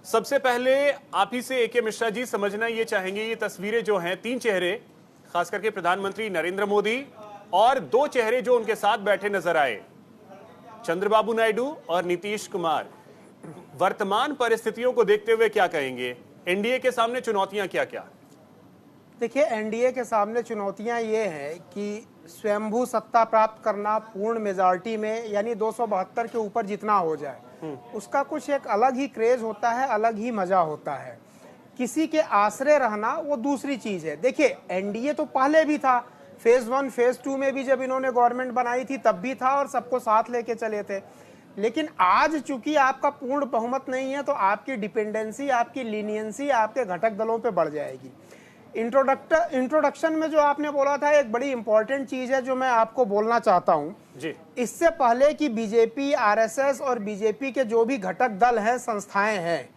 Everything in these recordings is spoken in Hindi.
सबसे पहले आप ही से AK मिश्रा जी समझना ये चाहेंगे, ये तस्वीरें जो हैं, तीन चेहरे, खास करके प्रधानमंत्री नरेंद्र मोदी और दो चेहरे जो उनके साथ बैठे नजर आए, चंद्रबाबू नायडू और नीतीश कुमार। वर्तमान परिस्थितियों को देखते हुए क्या कहेंगे? एनडीए के सामने चुनौतियां क्या क्या? देखिए, एनडीए के सामने चुनौतियां ये हैं कि स्वयंभू सत्ता प्राप्त करना पूर्ण मेजॉरिटी में, यानी 272 के ऊपर जितना हो जाए, उसका कुछ एक अलग ही क्रेज होता है, अलग ही मजा होता है। किसी के आश्रय रहना वो दूसरी चीज है। देखिए, एनडीए तो पहले भी था, फेज 1 फेज 2 में भी जब इन्होंने गवर्नमेंट बनाई थी तब भी था और सबको साथ लेके चले थे। लेकिन आज चूंकि आपका पूर्ण बहुमत नहीं है तो आपकी डिपेंडेंसी, आपकी लीनियंसी आपके घटक दलों पे बढ़ जाएगी। इंट्रोडक्शन में जो आपने बोला था, एक बड़ी इंपॉर्टेंट चीज है जो मैं आपको बोलना चाहता हूं जी। इससे पहले कि बीजेपी, आरएसएस और बीजेपी के जो भी घटक दल हैं, संस्थाएं हैं,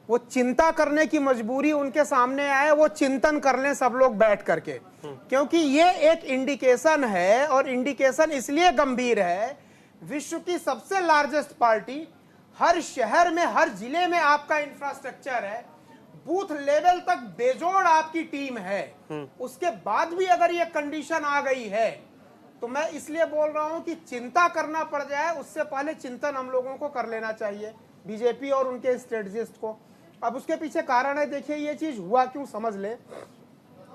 वो चिंता करने की मजबूरी उनके सामने आए, वो चिंतन कर लें सब लोग बैठ करके, क्योंकि ये एक इंडिकेशन है। और इंडिकेशन इसलिए गंभीर है, विश्व की सबसे लार्जेस्ट पार्टी, हर शहर में, हर जिले में आपका इंफ्रास्ट्रक्चर है, बूथ लेवल तक बेजोड़ आपकी टीम है, उसके बाद भी अगर ये कंडीशन आ गई है तो मैं इसलिए बोल रहा हूं कि चिंता करना पड़ जाए उससे पहले चिंतन हम लोगों को कर लेना चाहिए, बीजेपी और उनके स्ट्रेटजिस्ट को। अब उसके पीछे कारण है, देखिए ये चीज हुआ क्यों, समझ ले।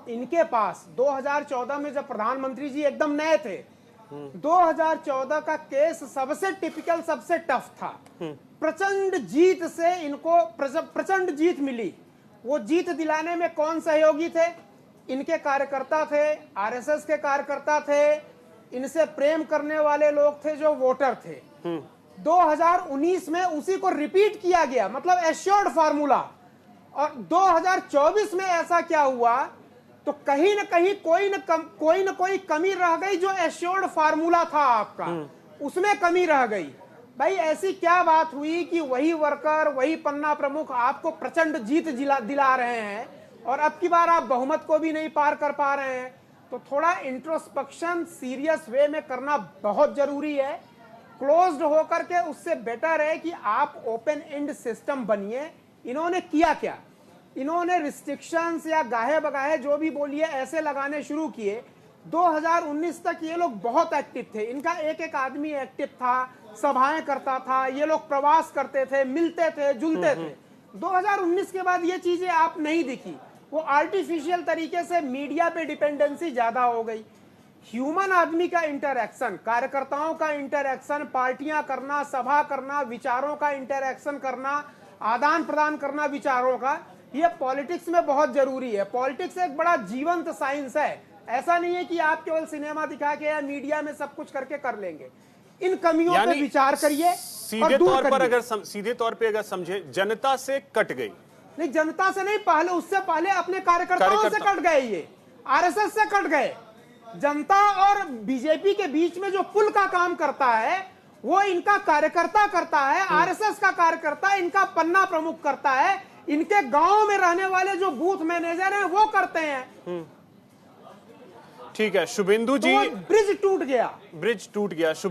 इनके पास 2014 में जब प्रधानमंत्री जी एकदम नए थे, 2014 का केस सबसे टिपिकल, सबसे टफ था। प्रचंड जीत से इनको प्रचंड जीत मिली। वो जीत दिलाने में कौन सहयोगी थे? इनके कार्यकर्ता थे, आरएसएस के कार्यकर्ता थे, इनसे प्रेम करने वाले लोग थे जो वोटर थे। 2019 में उसी को रिपीट किया गया, मतलब एश्योर्ड फार्मूला। और 2024 में ऐसा क्या हुआ, तो कहीं ना कहीं कोई ना कोई कमी रह गई। जो एश्योर्ड फार्मूला था आपका, उसमें कमी रह गई। भाई, ऐसी क्या बात हुई कि वही वर्कर, वही पन्ना प्रमुख आपको प्रचंड जीत दिला रहे हैं और अब की बार आप बहुमत को भी नहीं पार कर पा रहे हैं? तो थोड़ा इंट्रोस्पेक्शन सीरियस वे में करना बहुत जरूरी है। क्लोज्ड होकर के उससे बेटर है कि आप ओपन एंड सिस्टम बनिए। इन्होंने किया क्या? इन्होंने रिस्ट्रिक्शंस या गाहे बगाहे जो भी बोलिए ऐसे लगाने शुरू किए। 2019 तक ये लोग बहुत एक्टिव थे, इनका एक एक आदमी एक्टिव था, सभाएं करता था, ये लोग प्रवास करते थे, मिलते थे, जुलते थे। 2019 के बाद ये चीजें आप नहीं दिखी। वो आर्टिफिशियल तरीके से मीडिया पे डिपेंडेंसी ज्यादा हो गई। ह्यूमन आदमी का इंटरैक्शन, कार्यकर्ताओं का इंटरैक्शन, पार्टियां करना, सभा करना, विचारों का इंटरैक्शन करना, आदान प्रदान करना विचारों का, ये पॉलिटिक्स में बहुत जरूरी है। पॉलिटिक्स एक बड़ा जीवंत साइंस है। ऐसा नहीं है कि आप केवल सिनेमा दिखा के या मीडिया में सब कुछ करके कर लेंगे। इन कमियों पे विचार करिए। सीधे तौर पे अगर समझे, जनता से कट गई। नहीं, जनता से नहीं, पहले, उससे पहले अपने कार्यकर्ताओं से कट गए, ये आरएसएस से कट गए। जनता और बीजेपी के बीच में जो पुल का काम करता है वो इनका कार्यकर्ता करता है, आरएसएस का कार्यकर्ता इनका पन्ना प्रमुख करता है, इनके गांव में रहने वाले जो बूथ मैनेजर हैं वो करते हैं। ठीक है शुभेंदु जी, तो ब्रिज टूट गया। शुभेंदु